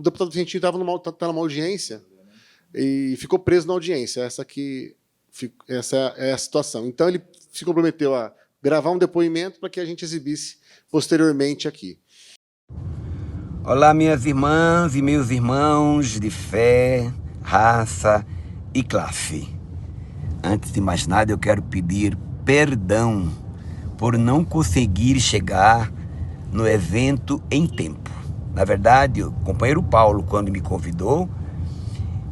o deputado Vicentinho estava numa audiência e ficou preso na audiência. Essa é a situação. Então, ele se comprometeu a gravar um depoimento para que a gente exibisse posteriormente aqui. Olá, minhas irmãs e meus irmãos de fé, raça e classe. Antes de mais nada, eu quero pedir perdão por não conseguir chegar no evento em tempo. Na verdade, o companheiro Paulo, quando me convidou,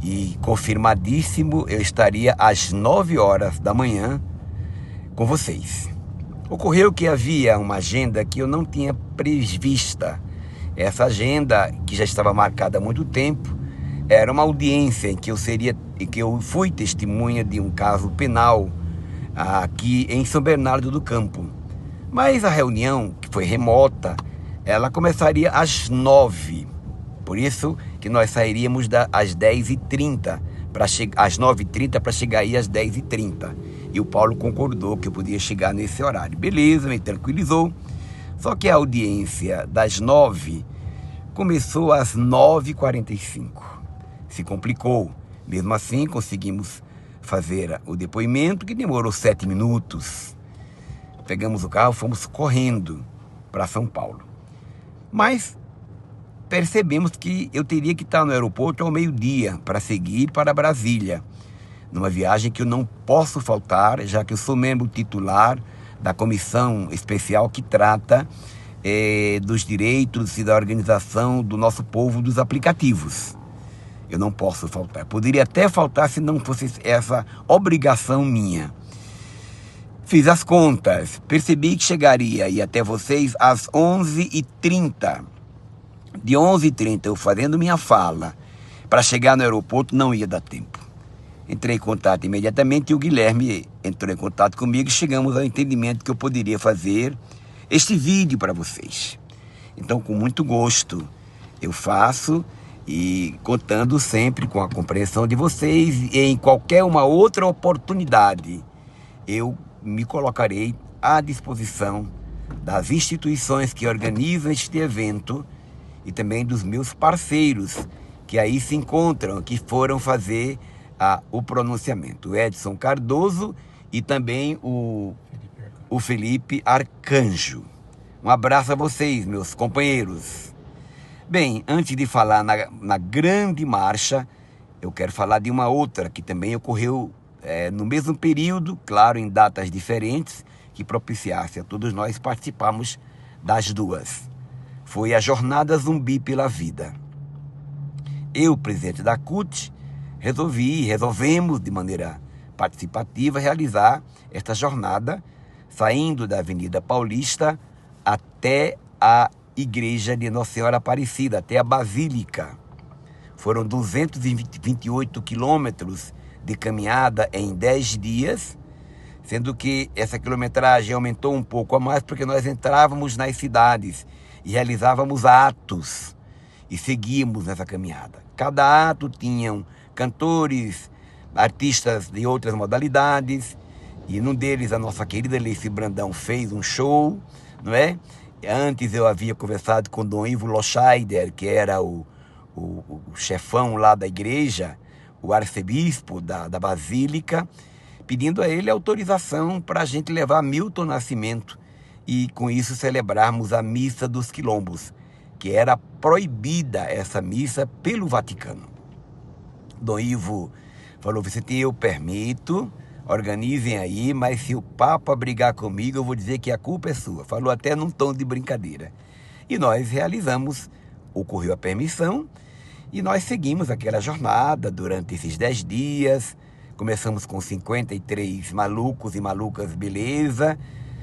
e confirmadíssimo, eu estaria às 9 horas da manhã com vocês. Ocorreu que havia uma agenda que eu não tinha prevista. Essa agenda, que já estava marcada há muito tempo, era uma audiência em que eu fui testemunha de um caso penal aqui em São Bernardo do Campo. Mas a reunião, que foi remota, ela começaria às 9. Por isso que nós sairíamos às 10h30, às 9h30 para chegar aí às 10h30. E o Paulo concordou que eu podia chegar nesse horário. Beleza, me tranquilizou. Só que a audiência das 9 começou às 9h45. Se complicou. Mesmo assim, conseguimos fazer o depoimento, que demorou 7 minutos. Pegamos o carro, fomos correndo para São Paulo. Mas percebemos que eu teria que estar no aeroporto ao meio-dia para seguir para Brasília, numa viagem que eu não posso faltar, já que eu sou membro titular da comissão especial que trata dos direitos e da organização do nosso povo dos aplicativos. Eu não posso faltar. Poderia até faltar se não fosse essa obrigação minha. Fiz as contas, percebi que chegaria aí até vocês às 11h30. De 11h30 eu fazendo minha fala para chegar no aeroporto não ia dar tempo. Entrei em contato imediatamente e o Guilherme entrou em contato comigo e chegamos ao entendimento que eu poderia fazer este vídeo para vocês. Então, com muito gosto, eu faço e contando sempre com a compreensão de vocês e em qualquer uma outra oportunidade, eu me colocarei à disposição das instituições que organizam este evento e também dos meus parceiros que aí se encontram, que foram fazer o pronunciamento. O Edson Cardoso e também o Felipe Arcanjo. Um abraço a vocês, meus companheiros. Bem, antes de falar na grande marcha, eu quero falar de uma outra que também ocorreu no mesmo período, claro, em datas diferentes, que propiciasse a todos nós participarmos das duas. Foi a Jornada Zumbi pela Vida. Eu, presidente da CUT, resolvemos de maneira participativa realizar esta jornada, saindo da Avenida Paulista até a Igreja de Nossa Senhora Aparecida, até a Basílica. Foram 228 quilômetros de caminhada em 10 dias, sendo que essa quilometragem aumentou um pouco a mais porque nós entrávamos nas cidades e realizávamos atos e seguíamos nessa caminhada. Cada ato tinham cantores, artistas de outras modalidades, e num deles a nossa querida Leice Brandão fez um show, não é? Antes eu havia conversado com Dom Ivo Loscheider, que era o chefão lá da igreja, o arcebispo da Basílica, pedindo a ele autorização para a gente levar Milton Nascimento e com isso celebrarmos a Missa dos Quilombos, que era proibida essa missa pelo Vaticano. Dom Ivo falou: Vicente, eu permito, organizem aí, mas se o Papa brigar comigo, eu vou dizer que a culpa é sua. Falou até num tom de brincadeira. E nós realizamos, ocorreu a permissão, e nós seguimos aquela jornada durante esses 10 dias. Começamos com 53 malucos e malucas, beleza.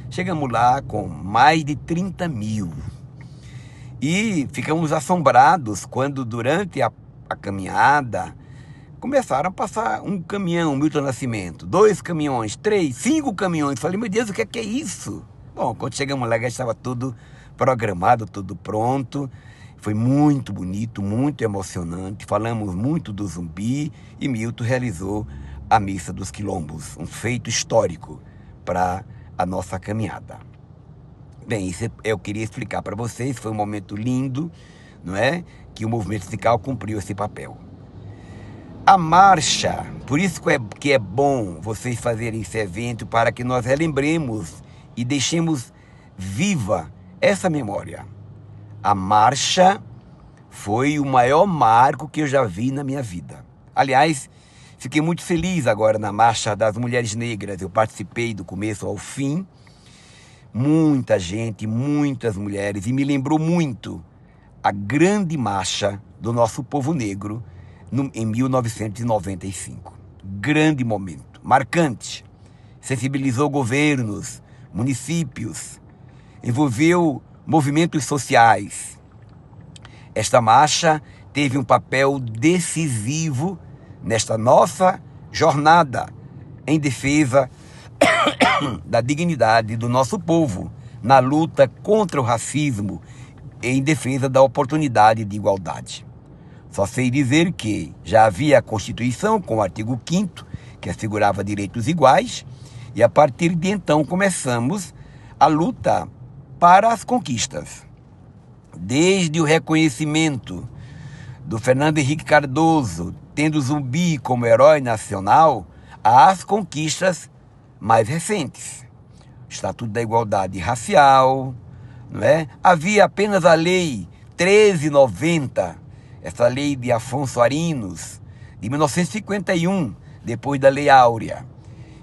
Chegamos lá com mais de 30 mil. E ficamos assombrados quando durante a caminhada começaram a passar um caminhão, Milton Nascimento, 2 caminhões, 3, 5 caminhões. Falei, meu Deus, o que é isso? Bom, quando chegamos lá, já estava tudo programado, tudo pronto. Foi muito bonito, muito emocionante. Falamos muito do Zumbi e Milton realizou a Missa dos Quilombos, um feito histórico para a nossa caminhada. Bem, isso eu queria explicar para vocês, foi um momento lindo, não é? que o movimento sindical cumpriu esse papel. A marcha, por isso que é bom vocês fazerem esse evento, para que nós relembremos e deixemos viva essa memória. A marcha foi o maior marco que eu já vi na minha vida. Aliás, fiquei muito feliz agora na Marcha das Mulheres Negras. Eu participei do começo ao fim. Muita gente, muitas mulheres, e me lembrou muito a grande marcha do nosso povo negro em 1995. Grande momento, marcante. Sensibilizou governos, municípios, envolveu movimentos sociais. Esta marcha teve um papel decisivo nesta nossa jornada em defesa da dignidade do nosso povo, na luta contra o racismo, em defesa da oportunidade de igualdade. Só sei dizer que já havia a Constituição, com o artigo 5º, que assegurava direitos iguais, e a partir de então começamos a luta para as conquistas. Desde o reconhecimento do Fernando Henrique Cardoso, tendo Zumbi como herói nacional, às conquistas mais recentes. O Estatuto da Igualdade Racial, não é? Havia apenas a Lei 1390, essa lei de Afonso Arinos, de 1951, depois da Lei Áurea.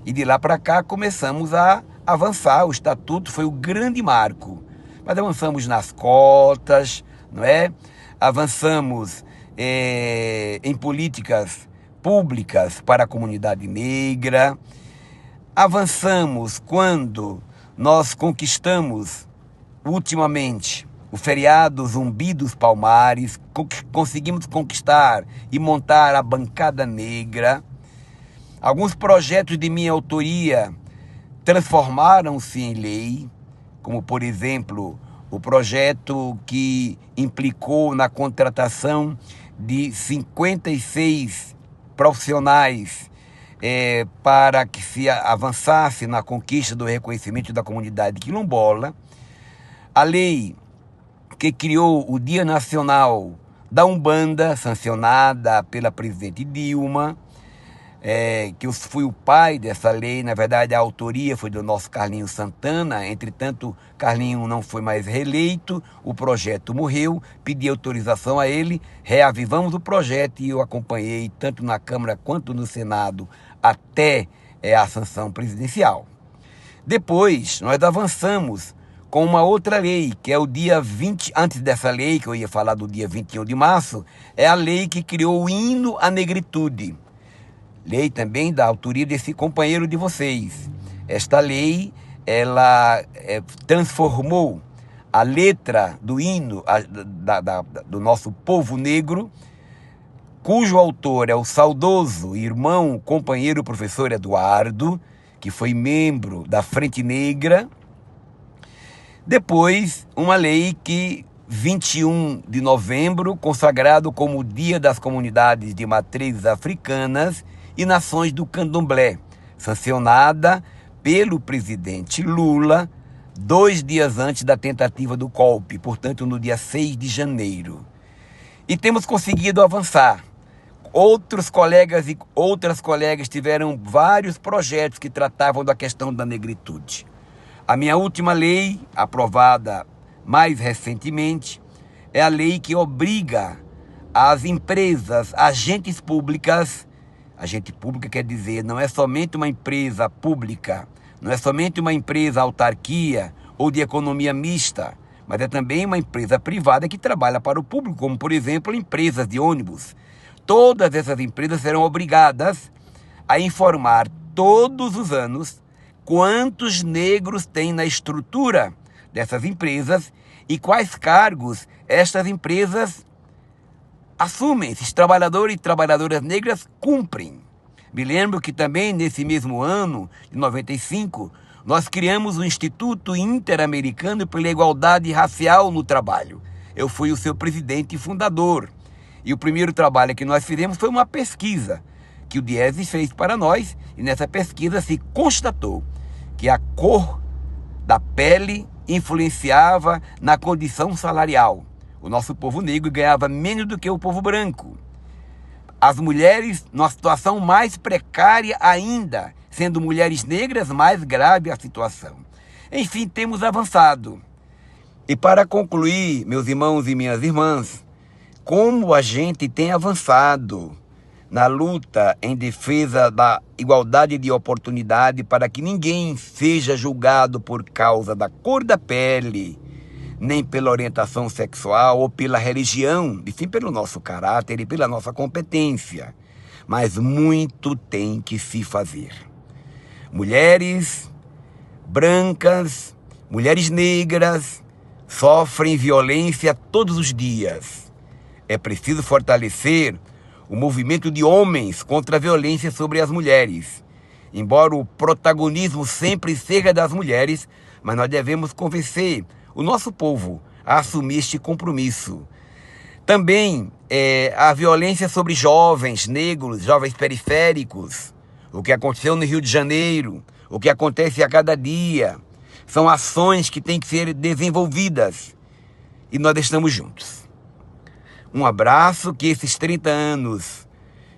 E de lá para cá começamos a avançar. O Estatuto foi o grande marco. Mas avançamos nas cotas, não é? Avançamos em políticas públicas para a comunidade negra. Avançamos quando nós conquistamos, ultimamente, o feriado Zumbi dos Palmares, conseguimos conquistar e montar a bancada negra. Alguns projetos de minha autoria transformaram-se em lei, como, por exemplo, o projeto que implicou na contratação de 56 profissionais para que se avançasse na conquista do reconhecimento da comunidade quilombola. A lei que criou o Dia Nacional da Umbanda, sancionada pela presidente Dilma, que eu fui o pai dessa lei. Na verdade, a autoria foi do nosso Carlinhos Santana. Entretanto, Carlinhos não foi mais reeleito, o projeto morreu, pedi autorização a ele, reavivamos o projeto e eu acompanhei tanto na Câmara quanto no Senado até a sanção presidencial. Depois, nós avançamos com uma outra lei, que é o dia 20, antes dessa lei, que eu ia falar do dia 21 de março, é a lei que criou o hino à negritude. Lei também da autoria desse companheiro de vocês. Esta lei, ela transformou a letra do hino do nosso povo negro, cujo autor é o saudoso irmão, companheiro professor Eduardo, que foi membro da Frente Negra. Depois, uma lei que, 21 de novembro, consagrado como o Dia das Comunidades de Matrizes Africanas e Nações do Candomblé, sancionada pelo presidente Lula 2 dias antes da tentativa do golpe, portanto no dia 6 de janeiro. E temos conseguido avançar. Outros colegas e outras colegas tiveram vários projetos que tratavam da questão da negritude. A minha última lei, aprovada mais recentemente, é a lei que obriga as empresas, agentes públicas. Agente pública quer dizer, não é somente uma empresa pública, não é somente uma empresa autarquia ou de economia mista, mas é também uma empresa privada que trabalha para o público, como, por exemplo, empresas de ônibus. Todas essas empresas serão obrigadas a informar todos os anos quantos negros tem na estrutura dessas empresas e quais cargos estas empresas assumem, esses trabalhadores e trabalhadoras negras cumprem. Me lembro que também nesse mesmo ano, de 95, nós criamos o Instituto Interamericano pela Igualdade Racial no Trabalho. Eu fui o seu presidente e fundador. E o primeiro trabalho que nós fizemos foi uma pesquisa que o Dieses fez para nós, e nessa pesquisa se constatou que a cor da pele influenciava na condição salarial. o nosso povo negro ganhava menos do que o povo branco. As mulheres, numa situação mais precária ainda, sendo mulheres negras, mais grave a situação. Enfim, temos avançado. E para concluir, meus irmãos e minhas irmãs, como a gente tem avançado na luta em defesa da igualdade de oportunidade para que ninguém seja julgado por causa da cor da pele, nem pela orientação sexual ou pela religião, e sim pelo nosso caráter e pela nossa competência. Mas muito tem que se fazer. Mulheres brancas, mulheres negras, sofrem violência todos os dias. É preciso fortalecer o movimento de homens contra a violência sobre as mulheres. Embora o protagonismo sempre seja das mulheres, mas nós devemos convencer o nosso povo a assumir este compromisso. Também a violência sobre jovens negros, jovens periféricos, o que aconteceu no Rio de Janeiro, o que acontece a cada dia, são ações que têm que ser desenvolvidas e nós estamos juntos. Um abraço, que esses 30 anos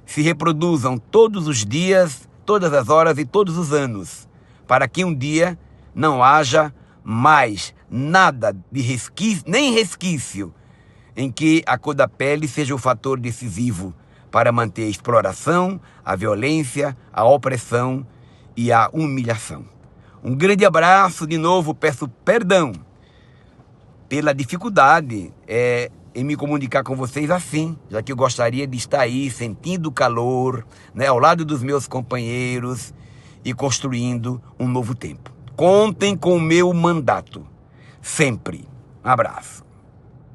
se reproduzam todos os dias, todas as horas e todos os anos, para que um dia não haja mais nada de resquício, nem resquício, em que a cor da pele seja o fator decisivo para manter a exploração, a violência, a opressão e a humilhação. Um grande abraço, de novo peço perdão pela dificuldade em me comunicar com vocês assim, já que eu gostaria de estar aí sentindo o calor, ao lado dos meus companheiros e construindo um novo tempo. Contem com o meu mandato, sempre. Um abraço.